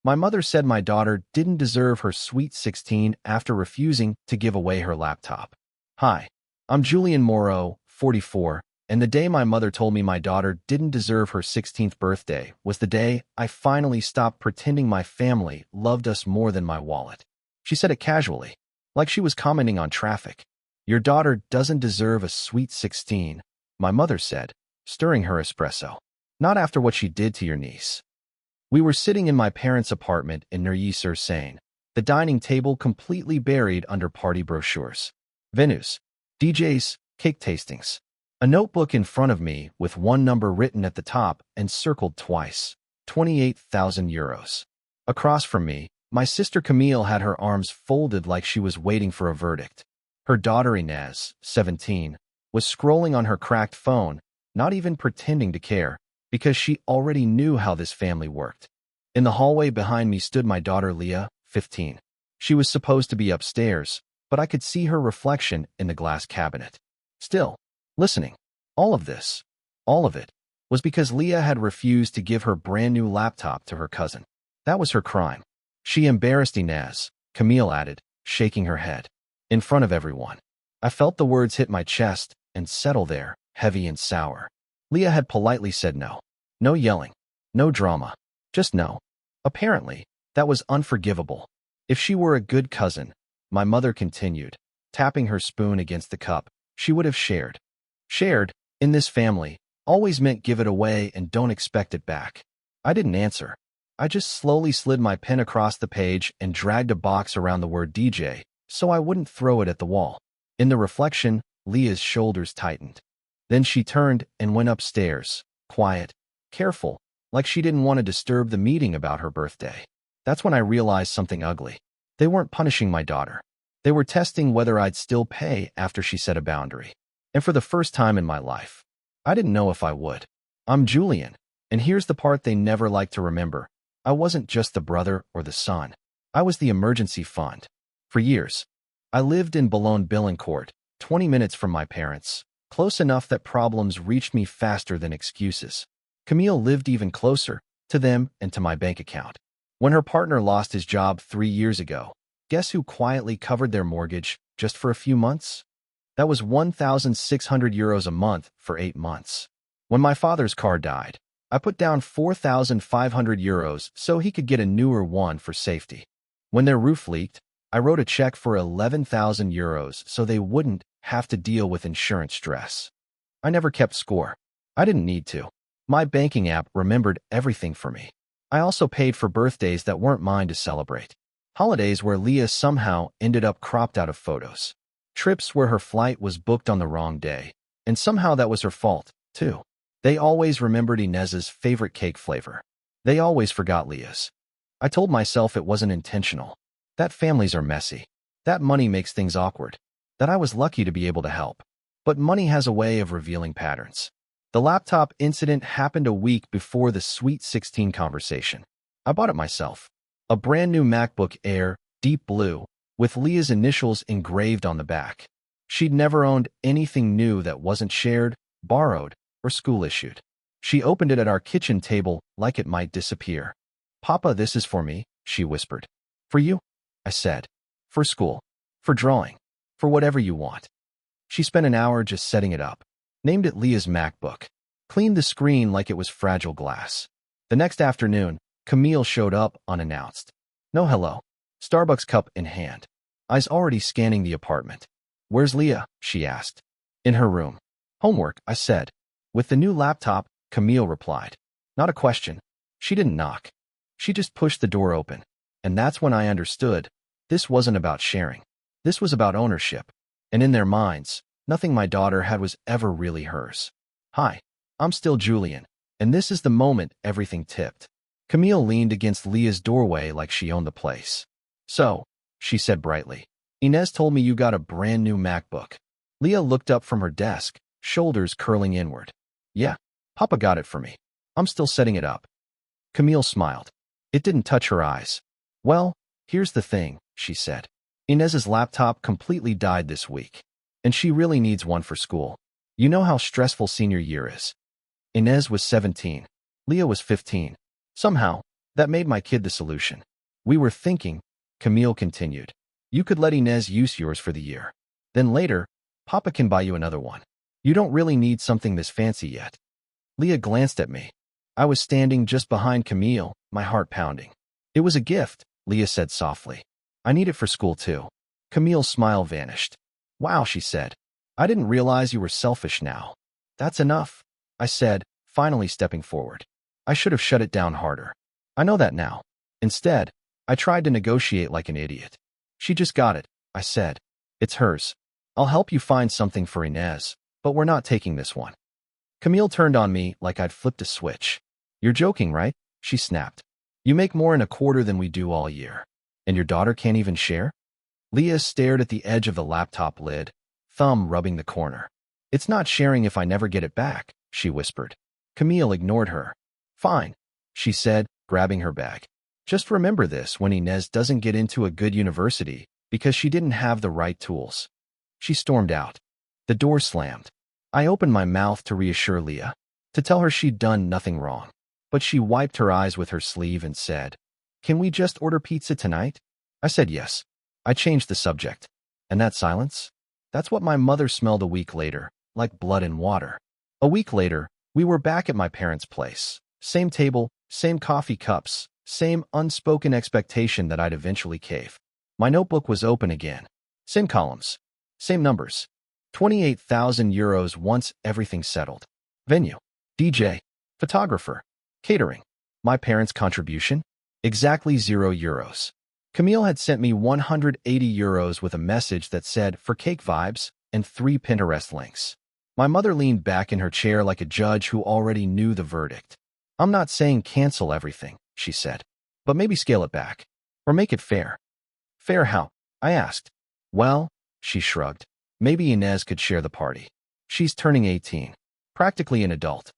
My mother said my daughter didn't deserve her sweet 16 after refusing to give away her laptop. Hi, I'm Julian Moreau, 44, and the day my mother told me my daughter didn't deserve her 16th birthday was the day I finally stopped pretending my family loved us more than my wallet. She said it casually, like she was commenting on traffic. Your daughter doesn't deserve a sweet 16, my mother said, stirring her espresso. Not after what she did to your niece. We were sitting in my parents' apartment in Neuilly-sur-Seine, the dining table completely buried under party brochures. Venues, DJs, cake tastings. A notebook in front of me with one number written at the top and circled twice. 28,000 euros. Across from me, my sister Camille had her arms folded like she was waiting for a verdict. Her daughter Inez, 17, was scrolling on her cracked phone, not even pretending to care, because she already knew how this family worked. In the hallway behind me stood my daughter Leah, 15. She was supposed to be upstairs, but I could see her reflection in the glass cabinet. Still, listening. All of it, was because Leah had refused to give her brand new laptop to her cousin. That was her crime. She embarrassed Inez, Camille added, shaking her head. In front of everyone. I felt the words hit my chest and settle there, heavy and sour. Leah had politely said no. No yelling. No drama. Just no. Apparently, that was unforgivable. If she were a good cousin, my mother continued, tapping her spoon against the cup, she would have shared. Shared, in this family, always meant give it away and don't expect it back. I didn't answer. I just slowly slid my pen across the page and dragged a box around the word DJ, so I wouldn't throw it at the wall. In the reflection, Leah's shoulders tightened. Then she turned and went upstairs, quiet, careful, like she didn't want to disturb the meeting about her birthday. That's when I realized something ugly. They weren't punishing my daughter. They were testing whether I'd still pay after she set a boundary. And for the first time in my life, I didn't know if I would. I'm Julian, and here's the part they never like to remember. I wasn't just the brother or the son. I was the emergency fund. For years, I lived in Boulogne-Billancourt, 20 minutes from my parents, close enough that problems reached me faster than excuses. Camille lived even closer, to them and to my bank account. When her partner lost his job 3 years ago, guess who quietly covered their mortgage just for a few months? That was 1,600 euros a month for 8 months. When my father's car died, I put down 4,500 euros so he could get a newer one for safety. When their roof leaked, I wrote a check for 11,000 euros so they wouldn't have to deal with insurance stress. I never kept score. I didn't need to. My banking app remembered everything for me. I also paid for birthdays that weren't mine to celebrate. Holidays where Leah somehow ended up cropped out of photos. Trips where her flight was booked on the wrong day. And somehow that was her fault, too. They always remembered Inez's favorite cake flavor. They always forgot Leah's. I told myself it wasn't intentional. That families are messy. That money makes things awkward. That I was lucky to be able to help. But money has a way of revealing patterns. The laptop incident happened a week before the Sweet 16 conversation. I bought it myself. A brand new MacBook Air, deep blue, with Leah's initials engraved on the back. She'd never owned anything new that wasn't shared, borrowed, or school-issued. She opened it at our kitchen table like it might disappear. "Papa, this is for me," she whispered. "For you?" I said. "For school. For drawing. For whatever you want." She spent an hour just setting it up. Named it Leah's MacBook. Cleaned the screen like it was fragile glass. The next afternoon, Camille showed up unannounced. No hello. Starbucks cup in hand. Eyes already scanning the apartment. "Where's Leah?" she asked. "In her room." "Homework," I said. "With the new laptop," Camille replied. Not a question. She didn't knock. She just pushed the door open. And that's when I understood. This wasn't about sharing. This was about ownership. And in their minds, nothing my daughter had was ever really hers. "Hi, I'm still Julian, and this is the moment everything tipped." Camille leaned against Leah's doorway like she owned the place. "So," she said brightly, "Inez told me you got a brand new MacBook." Leah looked up from her desk, shoulders curling inward. "Yeah, Papa got it for me. I'm still setting it up." Camille smiled. It didn't touch her eyes. "Well, here's the thing," she said. "Inez's laptop completely died this week. And she really needs one for school. You know how stressful senior year is." Inez was 17. Leah was 15. Somehow, That made my kid the solution. We were thinking, Camille continued. You could let Inez use yours for the year. Then later, Papa can buy you another one. You don't really need something this fancy yet. Leah glanced at me. I was standing just behind Camille, my heart pounding. It was a gift, Leah said softly. I need it for school too. Camille's smile vanished. Wow, she said. I didn't realize you were selfish now. That's enough, I said, finally stepping forward. I should have shut it down harder. I know that now. Instead, I tried to negotiate like an idiot. She just got it, I said. It's hers. I'll help you find something for Inez, but we're not taking this one. Camille turned on me like I'd flipped a switch. You're joking, right? She snapped. You make more in a quarter than we do all year. And your daughter can't even share? Leah stared at the edge of the laptop lid, thumb rubbing the corner. It's not sharing if I never get it back, she whispered. Camille ignored her. Fine, she said, grabbing her bag. Just remember this when Inez doesn't get into a good university because she didn't have the right tools. She stormed out. The door slammed. I opened my mouth to reassure Leah, to tell her she'd done nothing wrong. But she wiped her eyes with her sleeve and said, Can we just order pizza tonight? I said yes. I changed the subject. And that silence? That's what my mother smelled a week later, like blood and water. A week later, we were back at my parents' place. Same table, same coffee cups, same unspoken expectation that I'd eventually cave. My notebook was open again. Same columns. Same numbers. 28,000 euros once everything settled. Venue. DJ. Photographer. Catering. My parents' contribution? Exactly €0. Camille had sent me 180 euros with a message that said, for cake vibes, and 3 Pinterest links. My mother leaned back in her chair like a judge who already knew the verdict. I'm not saying cancel everything, she said, but maybe scale it back. Or make it fair. Fair how? I asked. Well, she shrugged. Maybe Inez could share the party. She's turning 18. Practically an adult.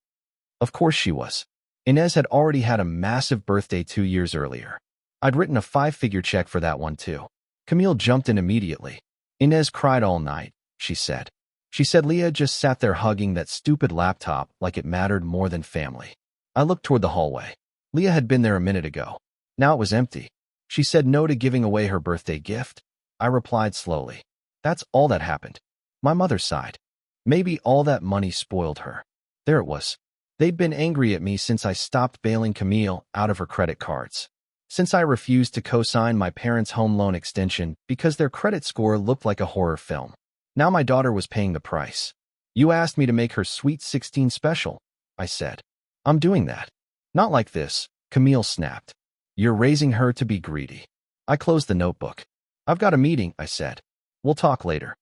Of course she was. Inez had already had a massive birthday 2 years earlier. I'd written a 5-figure check for that one too. Camille jumped in immediately. Inez cried all night, she said. She said Leah just sat there hugging that stupid laptop like it mattered more than family. I looked toward the hallway. Leah had been there a minute ago. Now it was empty. She said no to giving away her birthday gift. I replied slowly. That's all that happened. My mother sighed. Maybe all that money spoiled her. There it was. They'd been angry at me since I stopped bailing Camille out of her credit cards. Since I refused to co-sign my parents' home loan extension because their credit score looked like a horror film. Now my daughter was paying the price. You asked me to make her Sweet 16 special, I said. I'm doing that. Not like this, Camille snapped. You're raising her to be greedy. I closed the notebook. I've got a meeting, I said. We'll talk later.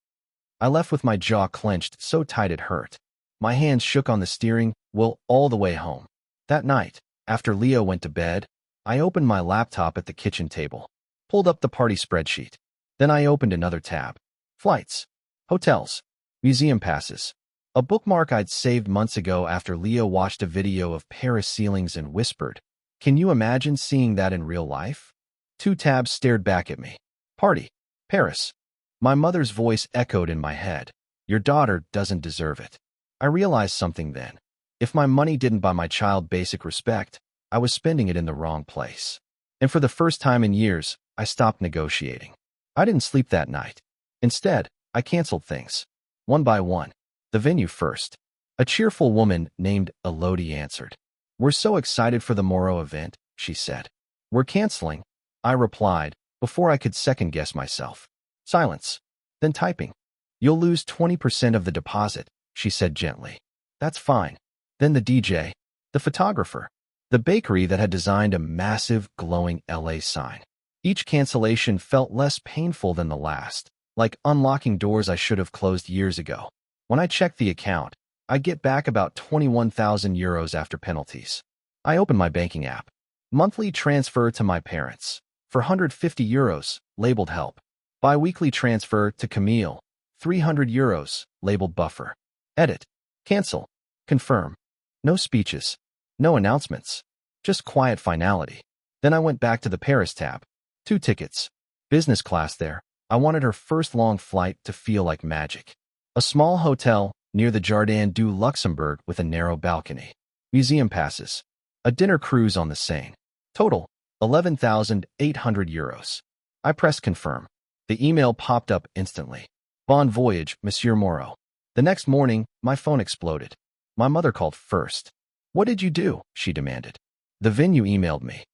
I left with my jaw clenched so tight it hurt. My hands shook on the steering wheel all the way home. That night, after Leah went to bed, I opened my laptop at the kitchen table, pulled up the party spreadsheet. Then I opened another tab. Flights, hotels, museum passes. A bookmark I'd saved months ago after Leah watched a video of Paris ceilings and whispered, Can you imagine seeing that in real life? 2 tabs stared back at me. Party, Paris. My mother's voice echoed in my head. Your daughter doesn't deserve it. I realized something then. If my money didn't buy my child basic respect, I was spending it in the wrong place. And for the first time in years, I stopped negotiating. I didn't sleep that night. Instead, I canceled things. One by one. The venue first. A cheerful woman named Elodie answered. We're so excited for the Moro event, she said. We're canceling, I replied, before I could second-guess myself. Silence. Then typing. You'll lose 20% of the deposit, she said gently. That's fine. Then the DJ, the photographer, the bakery that had designed a massive, glowing LA sign. Each cancellation felt less painful than the last, like unlocking doors I should have closed years ago. When I checked the account, I get back about 21,000 euros after penalties. I opened my banking app. Monthly transfer to my parents. For 150 euros, labeled help. Bi-weekly transfer to Camille. 300 euros, labeled buffer. Edit. Cancel. Confirm. No speeches. No announcements. Just quiet finality. Then I went back to the Paris tab. 2 tickets. Business class there. I wanted her first long flight to feel like magic. A small hotel near the Jardin du Luxembourg with a narrow balcony. Museum passes. A dinner cruise on the Seine. Total, 11,800 euros. I pressed confirm. The email popped up instantly. Bon voyage, Monsieur Moreau. The next morning, my phone exploded. My mother called first. What did you do? She demanded. The VIN you emailed me.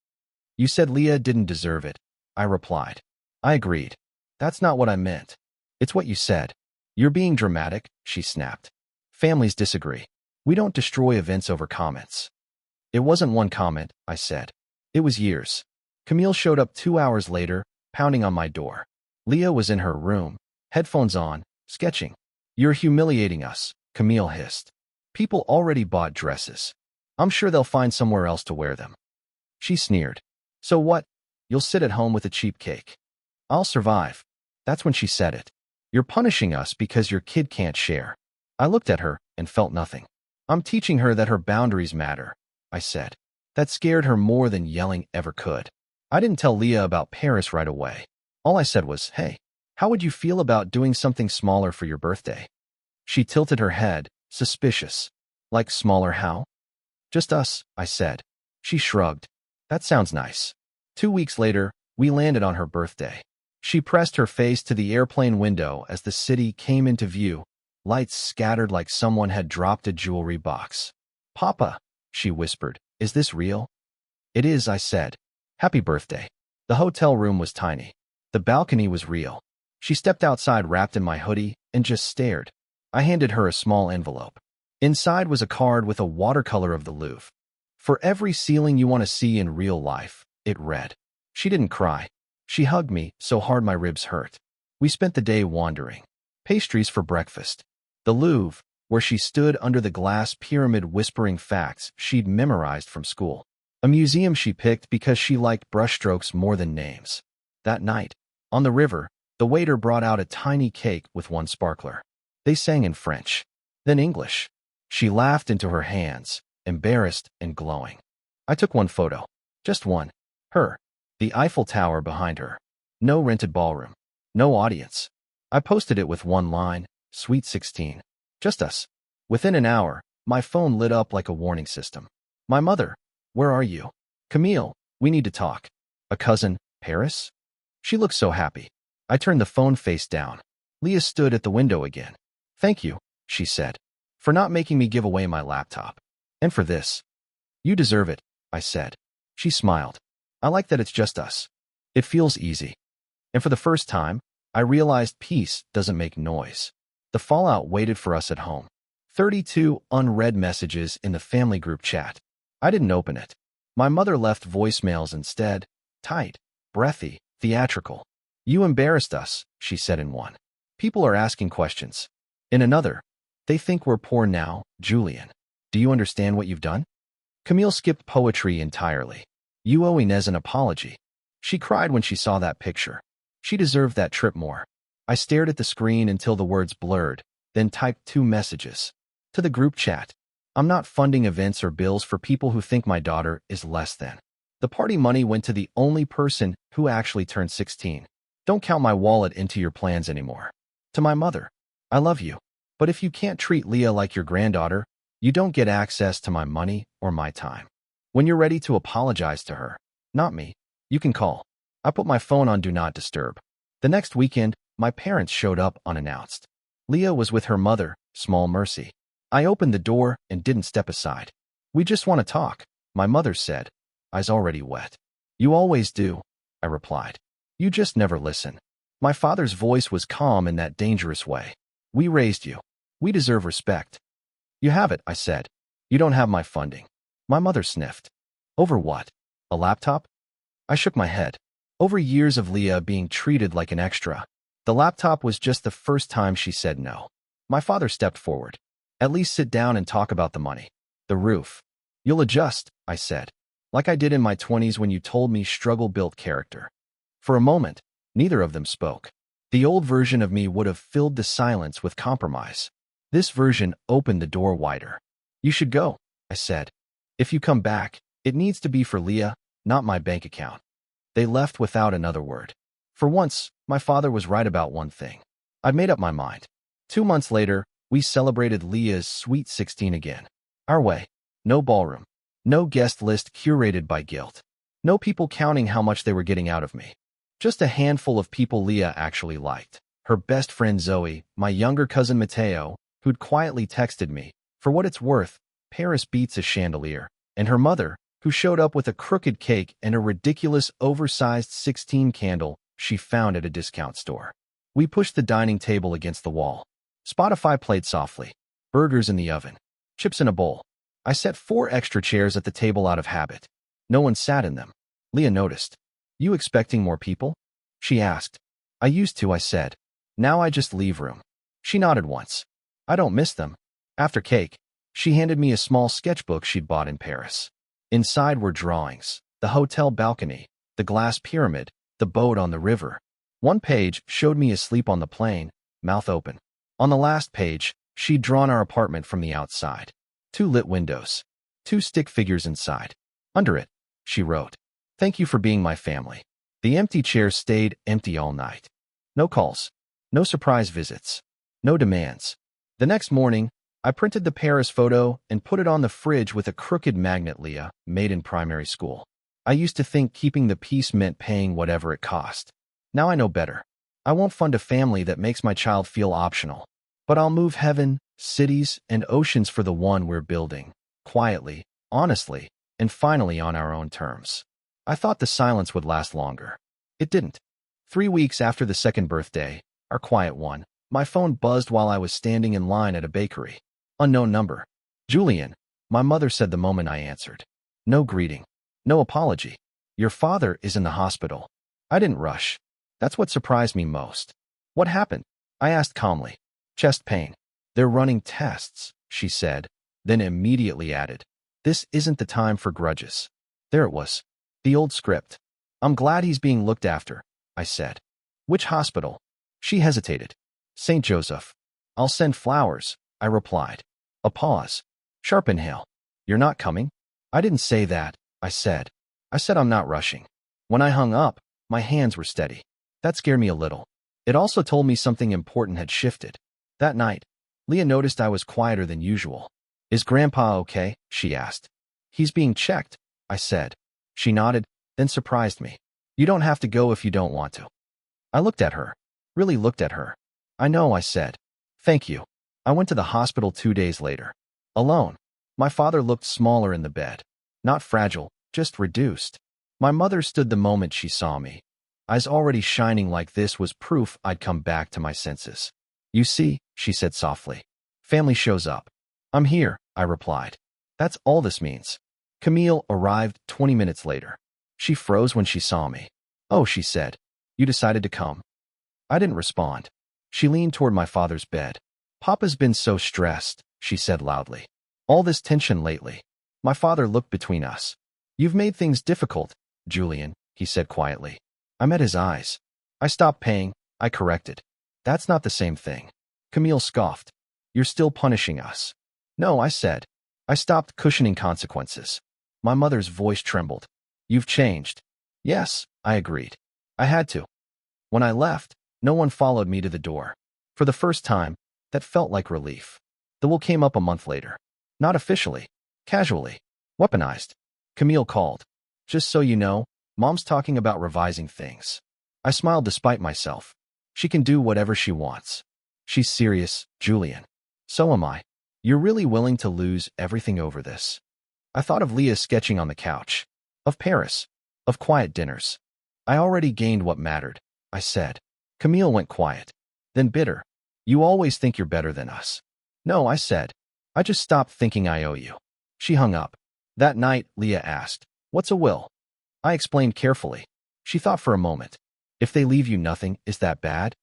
You said Leah didn't deserve it. I replied. I agreed. That's not what I meant. It's what you said. You're being dramatic, she snapped. Families disagree. We don't destroy events over comments. It wasn't one comment, I said. It was years. Camille showed up 2 hours later, pounding on my door. Leah was in her room, headphones on, sketching. You're humiliating us, Camille hissed. People already bought dresses. I'm sure they'll find somewhere else to wear them. She sneered. So what? You'll sit at home with a cheap cake. I'll survive. That's when she said it. You're punishing us because your kid can't share. I looked at her and felt nothing. I'm teaching her that her boundaries matter, I said. That scared her more than yelling ever could. I didn't tell Leah about Paris right away. All I said was, hey, how would you feel about doing something smaller for your birthday? She tilted her head, suspicious. Like smaller how? Just us, I said. She shrugged. That sounds nice. 2 weeks later, we landed on her birthday. She pressed her face to the airplane window as the city came into view, lights scattered like someone had dropped a jewelry box. Papa, she whispered, is this real? It is, I said. Happy birthday. The hotel room was tiny. The balcony was real. She stepped outside wrapped in my hoodie and just stared. I handed her a small envelope. Inside was a card with a watercolor of the Louvre. For every ceiling you want to see in real life, it read. She didn't cry. She hugged me so hard my ribs hurt. We spent the day wandering. Pastries for breakfast. The Louvre, where she stood under the glass pyramid whispering facts she'd memorized from school. A museum she picked because she liked brushstrokes more than names. That night, on the river, the waiter brought out a tiny cake with one sparkler. They sang in French, then English. She laughed into her hands, embarrassed and glowing. I took one photo. Just one. Her. The Eiffel Tower behind her. No rented ballroom. No audience. I posted it with one line, Sweet 16. Just us. Within an hour, my phone lit up like a warning system. My mother. Where are you? Camille, we need to talk. A cousin, Paris? She looked so happy. I turned the phone face down. Leah stood at the window again. Thank you, she said, for not making me give away my laptop. And for this. You deserve it, I said. She smiled. I like that it's just us. It feels easy. And for the first time, I realized peace doesn't make noise. The fallout waited for us at home. 32 unread messages in the family group chat. I didn't open it. My mother left voicemails instead. Tight, breathy, theatrical. You embarrassed us, she said in one. People are asking questions. In another, they think we're poor now, Julian. Do you understand what you've done? Camille skipped poetry entirely. You owe Inez an apology. She cried when she saw that picture. She deserved that trip more. I stared at the screen until the words blurred, then typed 2 messages. To the group chat. I'm not funding events or bills for people who think my daughter is less than. The party money went to the only person who actually turned 16. Don't count my wallet into your plans anymore. To my mother. I love you. But if you can't treat Leah like your granddaughter, you don't get access to my money or my time. When you're ready to apologize to her, not me, you can call. I put my phone on Do Not Disturb. The next weekend, my parents showed up unannounced. Leah was with her mother, Small Mercy. I opened the door and didn't step aside. We just want to talk, my mother said, eyes already wet. You always do, I replied. You just never listen. My father's voice was calm in that dangerous way. We raised you. We deserve respect. You have it, I said. You don't have my funding. My mother sniffed. Over what? A laptop? I shook my head. Over years of Leah being treated like an extra. The laptop was just the first time she said no. My father stepped forward. At least sit down and talk about the money. The roof. You'll adjust, I said. Like I did in my 20s when you told me struggle built character. For a moment, neither of them spoke. The old version of me would have filled the silence with compromise. This version opened the door wider. You should go, I said. If you come back, it needs to be for Leah, not my bank account. They left without another word. For once, my father was right about one thing. I'd made up my mind. 2 months later, we celebrated Leah's Sweet 16 again. Our way. No ballroom. No guest list curated by guilt. No people counting how much they were getting out of me. Just a handful of people Leah actually liked. Her best friend Zoe, my younger cousin Mateo, who'd quietly texted me, "For what it's worth, Paris beats a chandelier," and her mother, who showed up with a crooked cake and a ridiculous oversized 16 candle she found at a discount store. We pushed the dining table against the wall. Spotify played softly. Burgers in the oven. Chips in a bowl. I set 4 extra chairs at the table out of habit. No one sat in them. Leah noticed. "You expecting more people?" she asked. "I used to," I said. "Now I just leave room." She nodded once. "I don't miss them." After cake, she handed me a small sketchbook she'd bought in Paris. Inside were drawings, the hotel balcony, the glass pyramid, the boat on the river. One page showed me asleep on the plane, mouth open. On the last page, she'd drawn our apartment from the outside. 2 lit windows. 2 stick figures inside. Under it, she wrote, "Thank you for being my family." The empty chairs stayed empty all night. No calls. No surprise visits. No demands. The next morning, I printed the Paris photo and put it on the fridge with a crooked magnet Leah made in primary school. I used to think keeping the peace meant paying whatever it cost. Now I know better. I won't fund a family that makes my child feel optional. But I'll move heaven, cities, and oceans for the one we're building. Quietly, honestly, and finally on our own terms. I thought the silence would last longer. It didn't. 3 weeks after the second birthday, our quiet one, my phone buzzed while I was standing in line at a bakery. Unknown number. "Julian," my mother said the moment I answered. No greeting. No apology. "Your father is in the hospital." I didn't rush. That's what surprised me most. "What happened?" I asked calmly. "Chest pain. They're running tests," she said, then immediately added, "This isn't the time for grudges." There it was. The old script. "I'm glad he's being looked after," I said. "Which hospital?" She hesitated. "St. Joseph." "I'll send flowers," I replied. A pause. Sharp inhale. "You're not coming?" "I didn't say that," I said. "I said I'm not rushing." When I hung up, my hands were steady. That scared me a little. It also told me something important had shifted. That night, Leah noticed I was quieter than usual. "Is Grandpa okay?" she asked. "He's being checked," I said. She nodded, then surprised me. "You don't have to go if you don't want to." I looked at her. Really looked at her. "I know," I said. "Thank you." I went to the hospital 2 days later. Alone. My father looked smaller in the bed. Not fragile, just reduced. My mother stood the moment she saw me. Eyes already shining like this was proof I'd come back to my senses. "You see," she said softly. "Family shows up." "I'm here," I replied. "That's all this means." Camille arrived 20 minutes later. She froze when she saw me. "Oh," she said. "You decided to come?" I didn't respond. She leaned toward my father's bed. "Papa's been so stressed," she said loudly. "All this tension lately." My father looked between us. "You've made things difficult, Julian," he said quietly. I met his eyes. "I stopped paying," I corrected. "That's not the same thing." Camille scoffed. "You're still punishing us." "No," I said. "I stopped cushioning consequences." My mother's voice trembled. "You've changed." "Yes," I agreed. "I had to." When I left, no one followed me to the door. For the first time, that felt like relief. The will came up a month later. Not officially. Casually. Weaponized. Camille called. "Just so you know, Mom's talking about revising things." I smiled despite myself. She can do whatever she wants. She's serious, Julian. So am I. You're really willing to lose everything over this? I thought of Leah sketching on the couch. Of Paris. Of quiet dinners. I already gained what mattered, I said. Camille went quiet. Then bitter. "You always think you're better than us." "No," I said. "I just stopped thinking I owe you." She hung up. That night, Leah asked, "What's a will?" I explained carefully. She thought for a moment. "If they leave you nothing, is that bad?"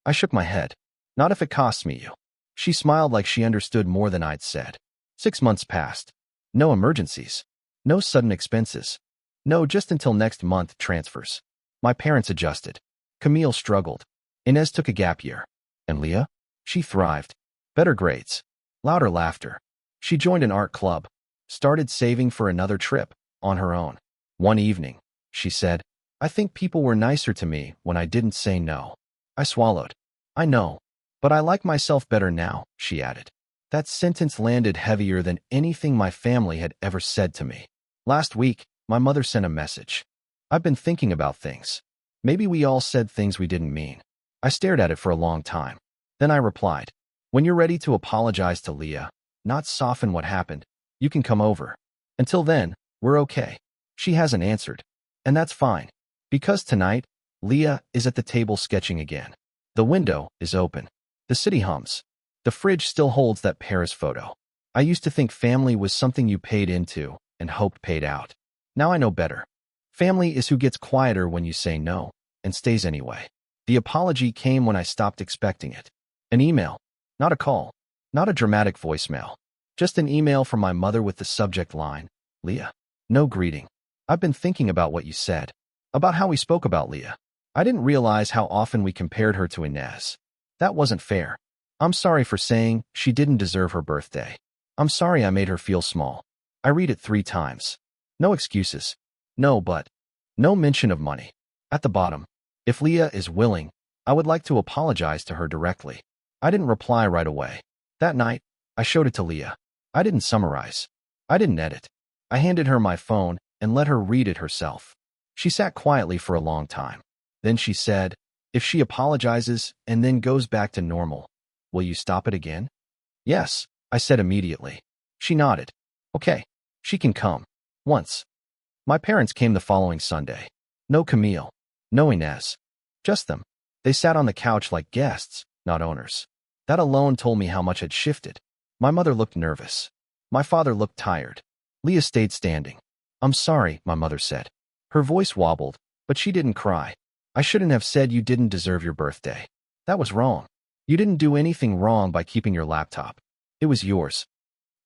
I shook my head. "Not if it costs me you." She smiled like she understood more than I'd said. 6 months passed. No emergencies. No sudden expenses. No just until next month transfers. My parents adjusted. Camille struggled. Inez took a gap year. And Leah? She thrived. Better grades. Louder laughter. She joined an art club. Started saving for another trip, on her own. One evening, she said, "I think people were nicer to me when I didn't say no." I swallowed. "I know. But I like myself better now," she added. That sentence landed heavier than anything my family had ever said to me. Last week, my mother sent a message. I've been thinking about things. Maybe we all said things we didn't mean. I stared at it for a long time. Then I replied, when you're ready to apologize to Leah, not soften what happened, you can come over. Until then, we're okay. She hasn't answered. And that's fine. Because tonight, Leah is at the table sketching again. The window is open. The city hums. The fridge still holds that Paris photo. I used to think family was something you paid into and hoped paid out. Now I know better. Family is who gets quieter when you say no and stays anyway. The apology came when I stopped expecting it. An email, not a call, not a dramatic voicemail. Just an email from my mother with the subject line, Leah. No greeting. I've been thinking about what you said, about how we spoke about Leah. I didn't realize how often we compared her to Inez. That wasn't fair. I'm sorry for saying she didn't deserve her birthday. I'm sorry I made her feel small. I read it 3 times. No excuses. No but. No mention of money. At the bottom, if Leah is willing, I would like to apologize to her directly. I didn't reply right away. That night, I showed it to Leah. I didn't summarize. I didn't edit. I handed her my phone and let her read it herself. She sat quietly for a long time. Then she said, if she apologizes and then goes back to normal, will you stop it again? Yes, I said immediately. She nodded. Okay, she can come. Once. My parents came the following Sunday. No Camille. No Inez. Just them. They sat on the couch like guests, not owners. That alone told me how much had shifted. My mother looked nervous. My father looked tired. Leah stayed standing. I'm sorry, my mother said. Her voice wobbled, but she didn't cry. I shouldn't have said you didn't deserve your birthday. That was wrong. You didn't do anything wrong by keeping your laptop. It was yours.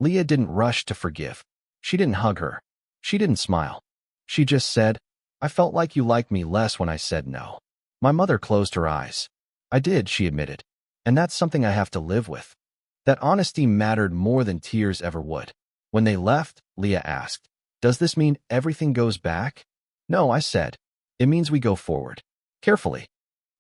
Leah didn't rush to forgive. She didn't hug her. She didn't smile. She just said, I felt like you liked me less when I said no. My mother closed her eyes. I did, she admitted. And that's something I have to live with. That honesty mattered more than tears ever would. When they left, Leah asked, does this mean everything goes back? No, I said. It means we go forward. Carefully.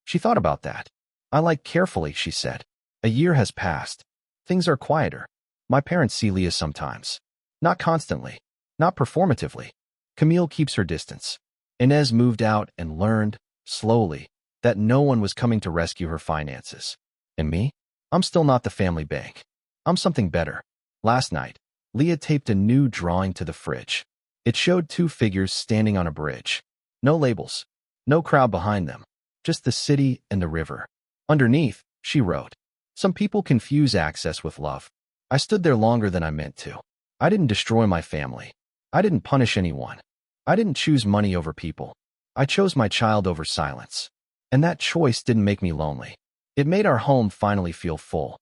She thought about that. I like carefully, she said. A year has passed. Things are quieter. My parents see Leah sometimes. Not constantly. Not performatively. Camille keeps her distance. Inez moved out and learned, slowly, that no one was coming to rescue her finances. And me? I'm still not the family bank. I'm something better. Last night, Leah taped a new drawing to the fridge. It showed 2 figures standing on a bridge. No labels. No crowd behind them. Just the city and the river. Underneath, she wrote, some people confuse access with love. I stood there longer than I meant to. I didn't destroy my family. I didn't punish anyone. I didn't choose money over people. I chose my child over silence. And that choice didn't make me lonely. It made our home finally feel full.